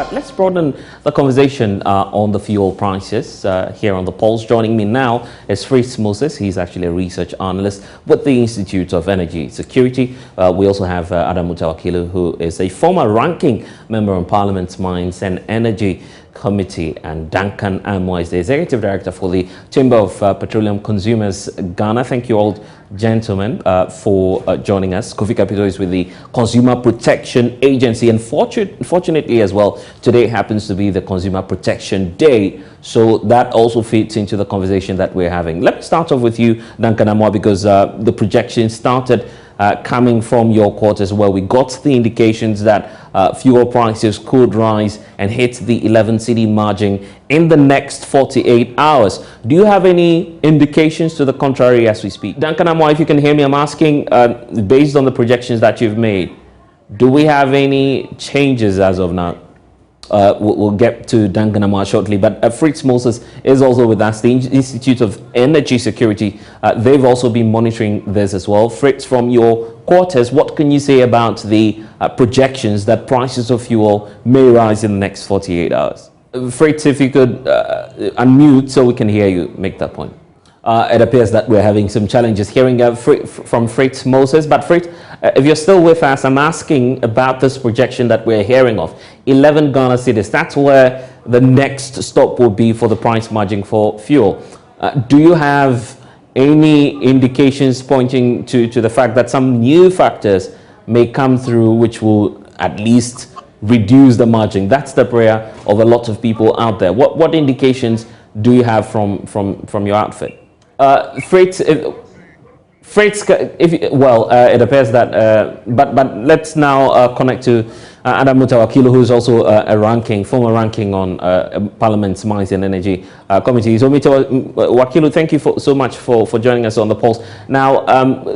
But let's broaden the conversation on the fuel prices here on the Pulse. Joining me now is Fritz Moses. He's actually a research analyst with the Institute of Energy Security. We also have Adam Mutawakilu, who is a former ranking member on Parliament's Mines and Energy Committee, and Duncan Amoy is the Executive Director for the Chamber of Petroleum Consumers Ghana. Thank you all, gentlemen, for joining us. Kofi Capito is with the Consumer Protection Agency, and fortunately as well, today happens to be the Consumer Protection Day, so that also fits into the conversation that we're having. Let me start off with you, Duncan Amoy, because the projection started coming from your quarters, where we got the indications that fuel prices could rise and hit the 11 cedi margin in the next 48 hours. Do you have any indications to the contrary as we speak? Duncan Amoy, if you can hear me, I'm asking, based on the projections that you've made, do we have any changes as of now? We'll get to Duncan Amoy shortly, but Fritz Moses is also with us, the Institute of Energy Security. They've also been monitoring this as well. Fritz, from your quarters, what can you say about the projections that prices of fuel may rise in the next 48 hours? Fritz, if you could unmute so we can hear you make that point. It appears that we're having some challenges hearing from Fritz Moses. But Fritz, if you're still with us, I'm asking about this projection that we're hearing of. 11 Ghana cedis, that's where the next stop will be for the price margin for fuel. Do you have any indications pointing to the fact that some new factors may come through which will at least reduce the margin? That's the prayer of a lot of people out there. What indications do you have from your outfit? Fritz, it appears that, but let's now connect to Adam Mutawakilu, who's also a former ranking on Parliament's Mines and Energy Committee. So Mutawakilu, thank you so much for joining us on the Pulse. Now,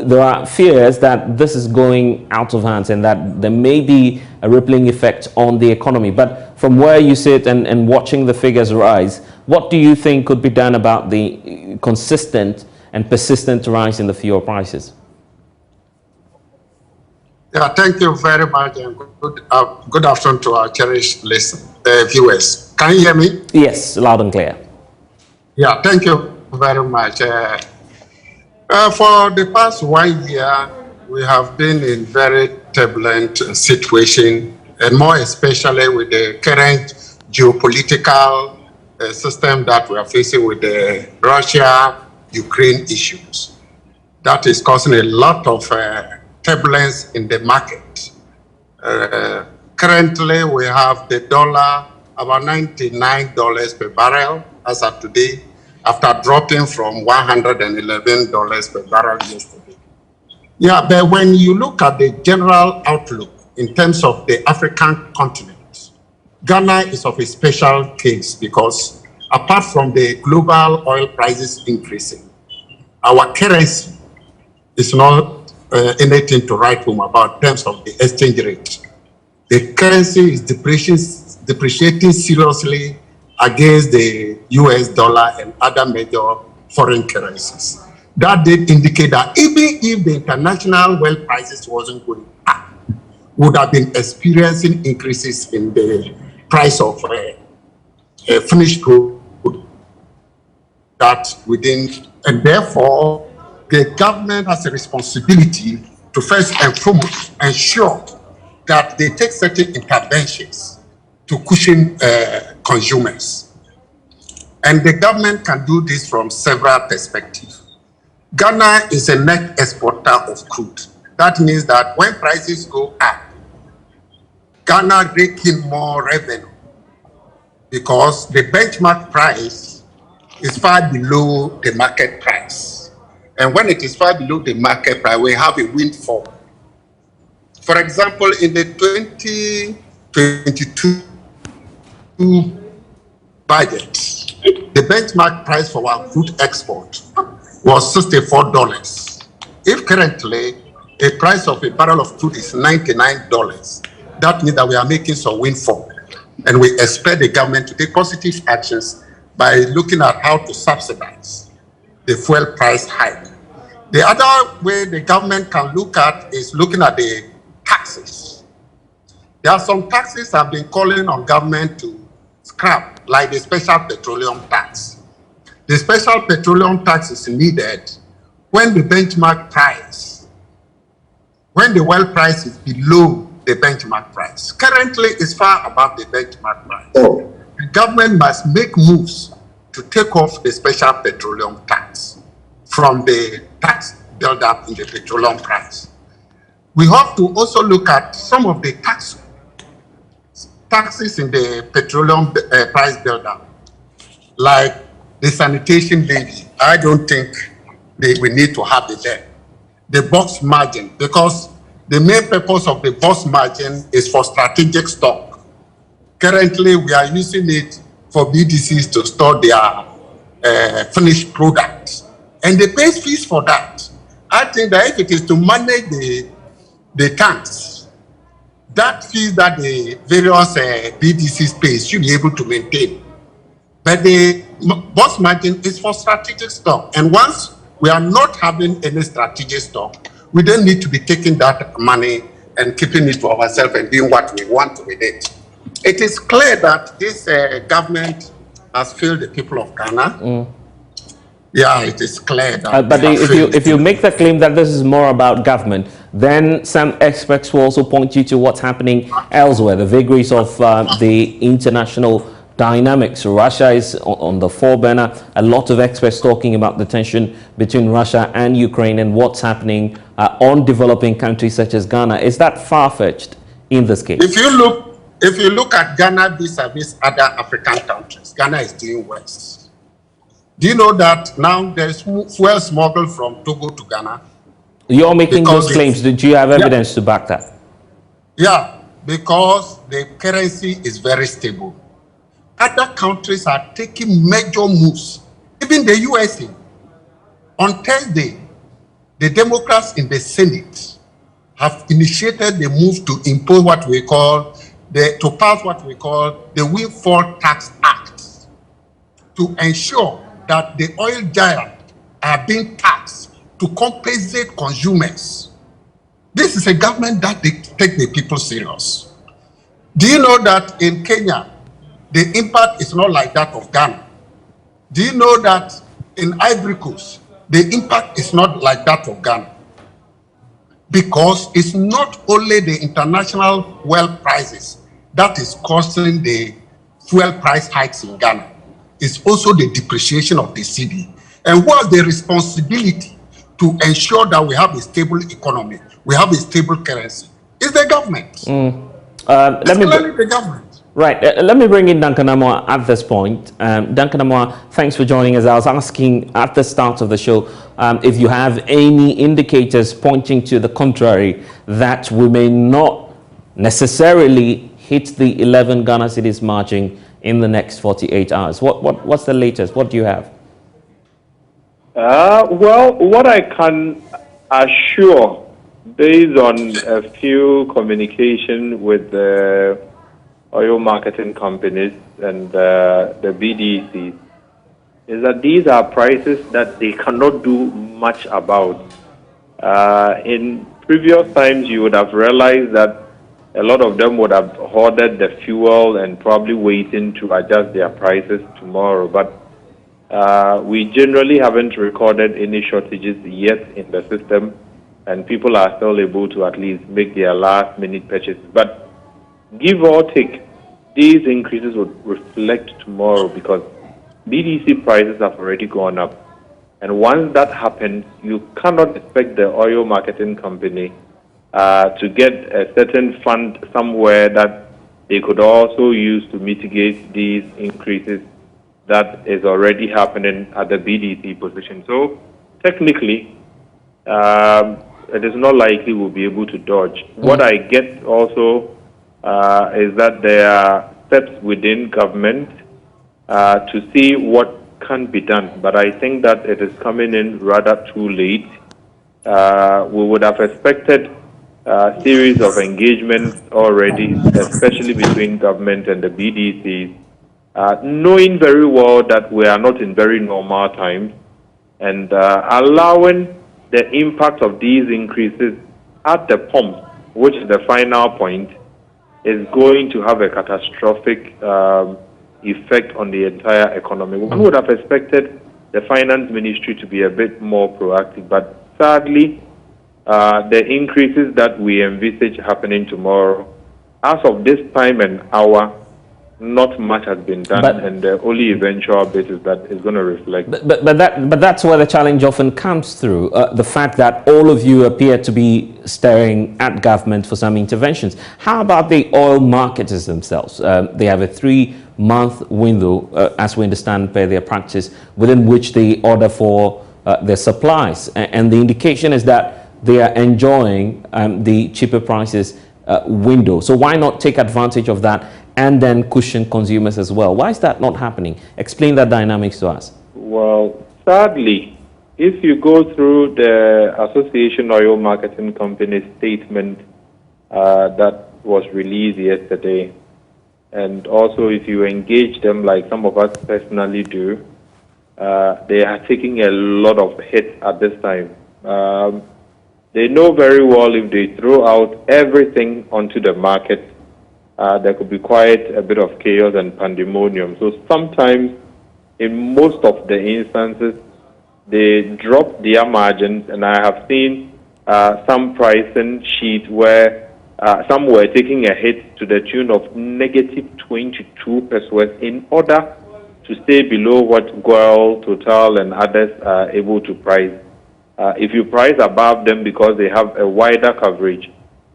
there are fears that this is going out of hands and that there may be a rippling effect on the economy. But from where you sit and watching the figures rise, what do you think could be done about the consistent and persistent rise in the fuel prices? Yeah, thank you very much, and good afternoon to our cherished viewers. Can you hear me? Yes, loud and clear. Yeah, thank you very much. For the past 1 year, we have been in very turbulent situation, and more especially with the current geopolitical system that we are facing with the Russia-Ukraine issues. That is causing a lot of turbulence in the market. Currently, we have the dollar about $99 per barrel as of today, after dropping from $111 per barrel yesterday. Yeah, but when you look at the general outlook in terms of the African continent, Ghana is of a special case because apart from the global oil prices increasing, our currency is not anything to write home about in terms of the exchange rate. The currency is depreciating seriously against the US dollar and other major foreign currencies. That did indicate that even if the international oil prices wasn't going up, would have been experiencing increases in the price of finished good that within, and therefore the government has a responsibility to first and foremost ensure that they take certain interventions to cushion consumers. And the government can do this from several perspectives. Ghana is a net exporter of crude. That means that when prices go up, Ghana rake in more revenue because the benchmark price is far below the market price. And when it is far below the market price, we have a windfall. For example, in the 2022 budget, the benchmark price for our crude export was $64. If currently a price of a barrel of crude is $99, that means that we are making some windfall, and we expect the government to take positive actions by looking at how to subsidize the fuel price hike. The other way the government can look at is looking at the taxes. There are some taxes I've been calling on government to scrap, like the special petroleum tax. The special petroleum tax is needed when the benchmark price, when the oil price is below the benchmark price. Currently, it's far above the benchmark price. Oh. The government must make moves to take off the special petroleum tax from the tax build-up in the petroleum price. We have to also look at some of the taxes in the petroleum price build-up, like the sanitation levy. I don't think we need to have it there. The box margin, because the main purpose of the box margin is for strategic stock. Currently, we are using it for BDCs to store their finished products, and they pay fees for that. I think that if it is to manage the tanks, that fees that the various BDCs pay should be able to maintain. But the boss margin is for strategic stock. And once we are not having any strategic stock, we don't need to be taking that money and keeping it to ourselves and doing what we want with it. It is clear that this government has failed the people of Ghana. Mm. Yeah, it is clear that. But if you make the claim that this is more about government, then some experts will also point you to what's happening elsewhere, the vagaries of the international dynamics. Russia is on the foreburner. A lot of experts talking about the tension between Russia and Ukraine and what's happening on developing countries such as Ghana. Is that far-fetched in this case? If you look at Ghana vis-a-vis other African countries, Ghana is doing worse. Do you know that now there's fuel smuggled from Togo to Ghana? You're making those claims. Do you have evidence to back that? Yeah, because the currency is very stable. Other countries are taking major moves, even the USA. On Thursday, the Democrats in the Senate have initiated the move to impose what we call, to pass what we call the Windfall Tax Act, to ensure that the oil giants are being taxed to compensate consumers. This is a government that they take the people serious. Do you know that in Kenya, the impact is not like that of Ghana? Do you know that in Ivory Coast, the impact is not like that of Ghana? Because it's not only the international oil prices that is causing the fuel price hikes in Ghana. It's also the depreciation of the cedi. And what's the responsibility to ensure that we have a stable economy, we have a stable currency? It's the government. The government. Right. Let me bring in Duncan Amoah at this point. Duncan Amoah, thanks for joining us. I was asking at the start of the show if you have any indicators pointing to the contrary, that we may not necessarily hit the 11 Ghana cedis margin in the next 48 hours. What's the latest? What do you have? Well, what I can assure, based on a few communication with the oil marketing companies and the BDCs, is that these are prices that they cannot do much about. In previous times, you would have realized that a lot of them would have hoarded the fuel and probably waiting to adjust their prices tomorrow. But we generally haven't recorded any shortages yet in the system, and people are still able to at least make their last-minute purchases. But give or take, these increases would reflect tomorrow because BDC prices have already gone up. And once that happens, you cannot expect the oil marketing company to get a certain fund somewhere that they could also use to mitigate these increases that is already happening at the BDC position. So technically, it is not likely we'll be able to dodge. What I get also is that there are steps within government to see what can be done. But I think that it is coming in rather too late. We would have expected a series of engagements already, especially between government and the BDCs, knowing very well that we are not in very normal times, and allowing the impact of these increases at the pump, which is the final point, is going to have a catastrophic effect on the entire economy. One would have expected the finance ministry to be a bit more proactive, but sadly, the increases that we envisage happening tomorrow, as of this time and hour, not much has been done, and the only eventual bit is that it's going to reflect. But that's where the challenge often comes through. The fact that all of you appear to be staring at government for some interventions. How about the oil marketers themselves? They have a 3-month window, as we understand per their practice, within which they order for their supplies. And the indication is that they are enjoying the cheaper prices window. So why not take advantage of that and then cushion consumers as well? Why is that not happening? Explain that dynamics to us. Well, sadly, if you go through the Association Oil Marketing Company statement that was released yesterday, and also if you engage them like some of us personally do, they are taking a lot of hits at this time. They know very well if they throw out everything onto the market, there could be quite a bit of chaos and pandemonium. So sometimes, in most of the instances, they drop their margins, and I have seen some pricing sheet where some were taking a hit to the tune of -22 pesos in order to stay below what Goil, Total, and others are able to price. If you price above them because they have a wider coverage,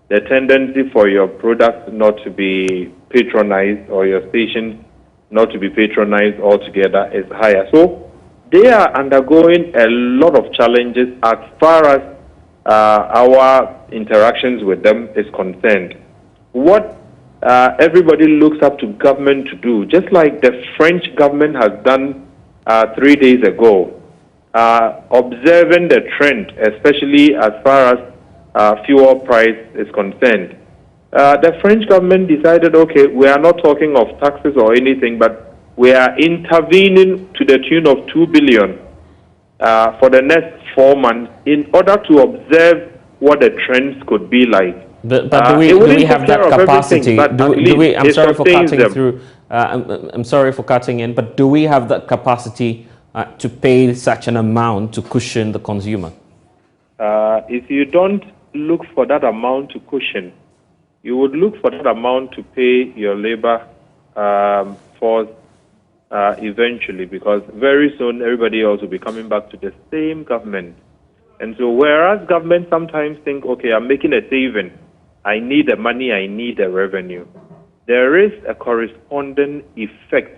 the tendency for your product not to be patronized or your station not to be patronized altogether is higher. So they are undergoing a lot of challenges as far as our interactions with them is concerned. What everybody looks up to government to do, just like the French government has done 3 days ago, observing the trend, especially as far as fuel price is concerned. The French government decided, okay, we are not talking of taxes or anything, but we are intervening to the tune of 2 billion for the next 4 months in order to observe what the trends could be like. But do we have that capacity? I'm sorry for cutting through. I'm sorry for cutting in, but do we have that capacity to pay such an amount to cushion the consumer? If you don't look for that amount to cushion, you would look for that amount to pay your labor force eventually, because very soon everybody else will be coming back to the same government. And so whereas government sometimes think, okay, I'm making a saving, I need the money, I need the revenue, there is a corresponding effect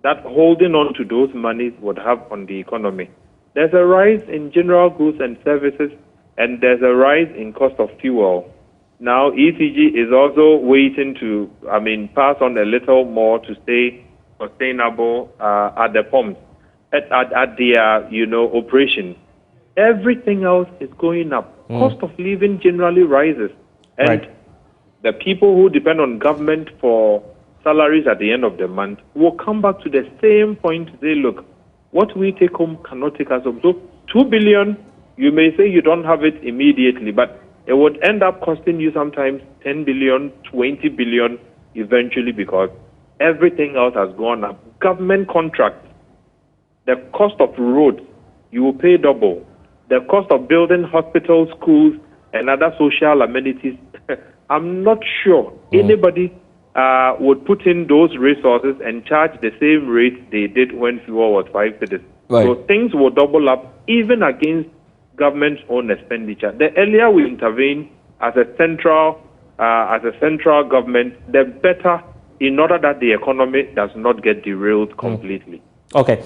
that holding on to those monies would have on the economy. There's a rise in general goods and services, and there's a rise in cost of fuel. Now, ECG is also waiting to, pass on a little more to stay sustainable at the pumps, at their, operations. Everything else is going up. Cost of living generally rises. And the people who depend on government for salaries at the end of the month will come back to the same point. They look, what we take home cannot take us home. So 2 billion, you may say you don't have it immediately, but it would end up costing you sometimes 10 billion, 20 billion eventually, because everything else has gone up. Government contracts, the cost of roads, you will pay double. The cost of building hospitals, schools, and other social amenities, I'm not sure anybody would put in those resources and charge the same rate they did when fuel was 5 cedis. So things will double up even against government's own expenditure. The earlier we intervene as a central government, the better, in order that the economy does not get derailed completely. Okay,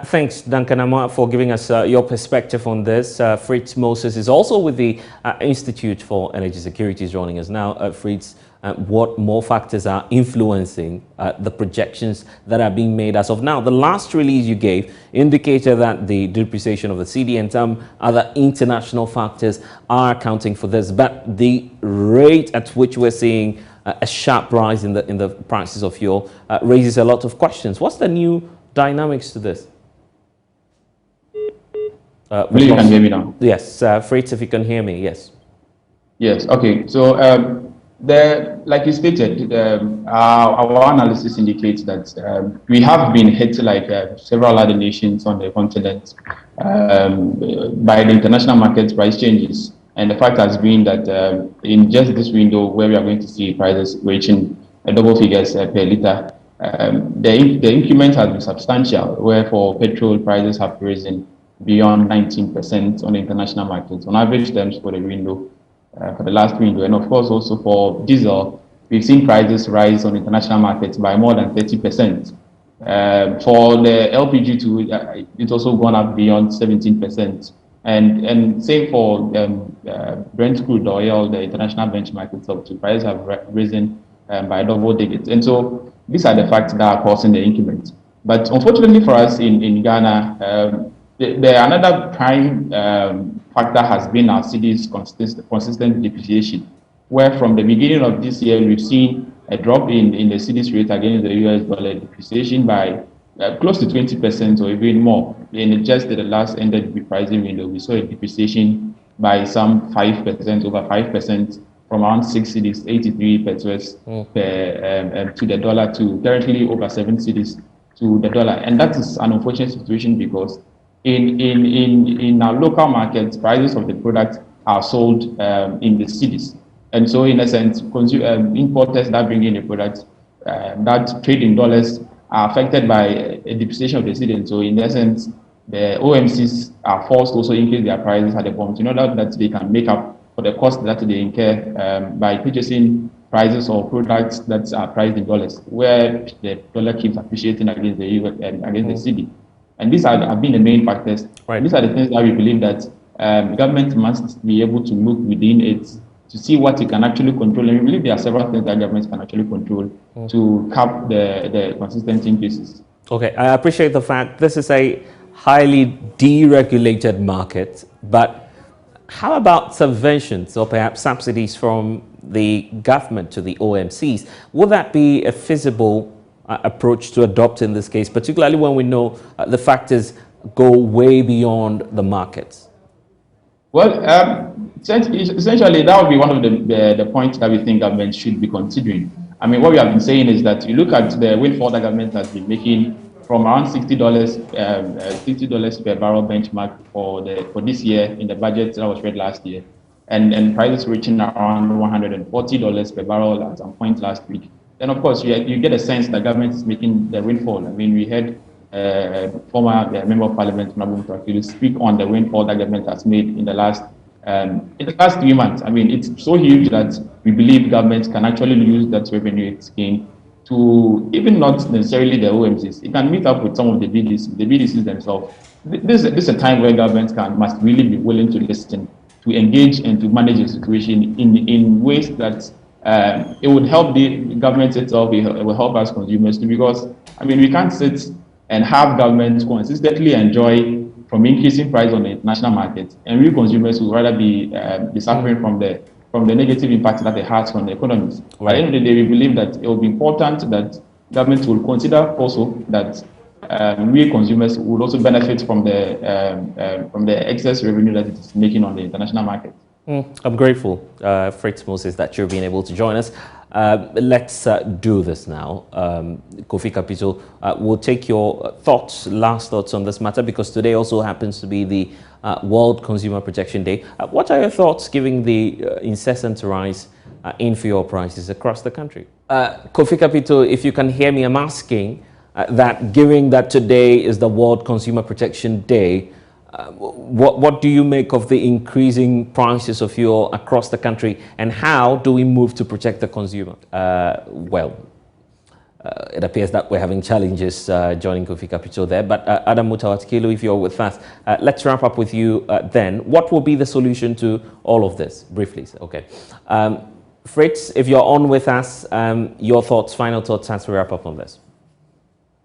thanks, Duncan Amoah, for giving us your perspective on this. Fritz Moses is also with the Institute for Energy Security, is joining us now. Fritz, what more factors are influencing the projections that are being made as of now? The last release you gave indicated that the depreciation of the CD and some other international factors are accounting for this, but the rate at which we're seeing a sharp rise in the prices of fuel raises a lot of questions. What's the new dynamics to this? You can hear me now. Yes, Fritz, if you can hear me, yes. Yes, okay. So Like you stated, our analysis indicates that we have been hit, like several other nations on the continent, by the international market price changes. And the fact has been that in just this window, where we are going to see prices reaching double figures per litre, the increment has been substantial, where for petrol prices have risen beyond 19% on the international market, on average terms for the window, for the last window. And of course, also for diesel, we've seen prices rise on international markets by more than 30%. For the LPG too, it's also gone up beyond 17%. And same for Brent crude oil, the international benchmark itself too. Prices have risen by double digits. And so these are the facts that are causing the increment. But unfortunately for us in Ghana, another prime factor has been our city's consistent depreciation, where from the beginning of this year, we've seen a drop in the city's rate against the US dollar, depreciation by close to 20% or even more. In just the last ended repricing window, we saw a depreciation by some 5%, over 5%, from around 6 cedis, 83 pesos to the dollar, to currently over 7 cedis to the dollar. And that is an unfortunate situation because in our local markets, prices of the product are sold in the cities. And so in a sense, importers that bring in the product that trade in dollars are affected by a depreciation of the city. And so in essence, the OMCs are forced to also increase their prices at the pumps in order that they can make up for the cost that they incur by purchasing prices or products that are priced in dollars, where the dollar keeps appreciating against the against the cedi. And these have been the main factors. Right. These are the things that we believe that the government must be able to look within it to see what it can actually control. And we believe there are several things that governments can actually control to cap the consistent increases. Okay, I appreciate the fact this is a highly deregulated market, but how about subventions or perhaps subsidies from the government to the OMCs? Would that be a feasible approach to adopt in this case, particularly when we know the factors go way beyond the markets? Well, essentially, that would be one of the points that we think government should be considering. I mean, what we have been saying is that you look at the windfall that government has been making from around $60 per barrel benchmark for this year in the budget that was read last year, and prices reaching around $140 per barrel at some point last week. Then, of course, you get a sense that government is making the windfall. I mean, we had former member of parliament, speak on the windfall that government has made in the last 3 months. I mean, it's so huge that we believe government can actually use that revenue gain to, even not necessarily the OMCs, it can meet up with some of the BDCs themselves. This is a time where government must really be willing to listen, to engage, and to manage the situation in ways that it would help the government itself, it will help us consumers too, because, I mean, we can't sit and have government consistently enjoy from increasing price on the international market, and we consumers would rather be suffering from the negative impact that it has on the economies. Right. At the end of the day, we believe that it will be important that government will consider also that we consumers would also benefit from the excess revenue that it is making on the international market. I'm grateful, Fritz Moses, that you're being able to join us. Let's do this now. Kofi Kapito, we'll take your last thoughts on this matter, because today also happens to be the World Consumer Protection Day. What are your thoughts given the incessant rise in fuel prices across the country? Kofi Kapito, if you can hear me, I'm asking that given that today is the World Consumer Protection Day, what do you make of the increasing prices of fuel across the country, and how do we move to protect the consumer? It appears that we're having challenges joining Kofi Kapito there, but Adam Mutawatikilu, if you're with us, let's wrap up with you then. What will be the solution to all of this? Briefly, okay. Fritz, if you're on with us, your thoughts, final thoughts as we wrap up on this.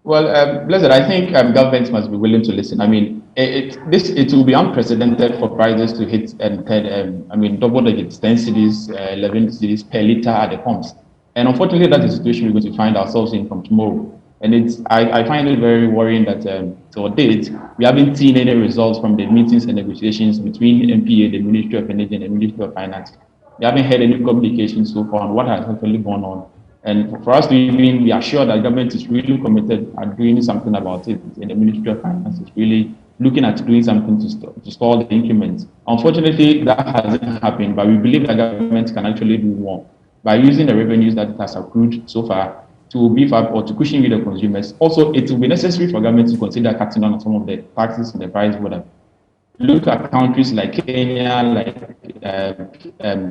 Well, Blessed, I think governments must be willing to listen. I mean, it will be unprecedented for prices to hit double digits, 10 cedis, 11 cedis per litre at the pumps. And unfortunately, that's the situation we're going to find ourselves in from tomorrow. And I find it very worrying that to date, we haven't seen any results from the meetings and negotiations between MPA, the Ministry of Energy, and the Ministry of Finance We haven't heard any communication so far on what has actually gone on. And for us to even be assured that government is really committed at doing something about it, and the Ministry of Finance is really looking at doing something to stall the increments. Unfortunately, that hasn't happened, but we believe that government can actually do more by using the revenues that it has accrued so far to beef up or to cushion with the consumers. Also, it will be necessary for government to consider cutting down on some of the taxes in the price border. Look at countries like Kenya, like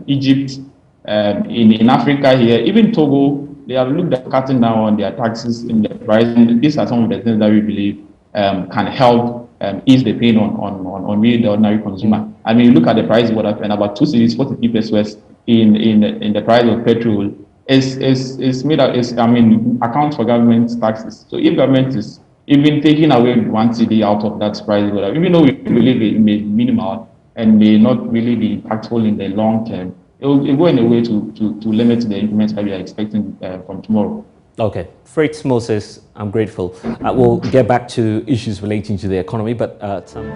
Egypt, in Africa here, even Togo, they have looked at cutting down on their taxes in the price. And these are some of the things that we believe can help ease the pain on really the ordinary consumer. I mean, look at the price what happened about 2 cities, 40 pesos in the price of petrol is made up, I mean, account for government taxes. So if government is even taking away 1 city out of that price, even though we believe it may be minimal and may not really be impactful in the long term, it will go in a way to limit the increments that we are expecting from tomorrow. Okay, Fritz Moses, I'm grateful. We'll get back to issues relating to the economy, but some...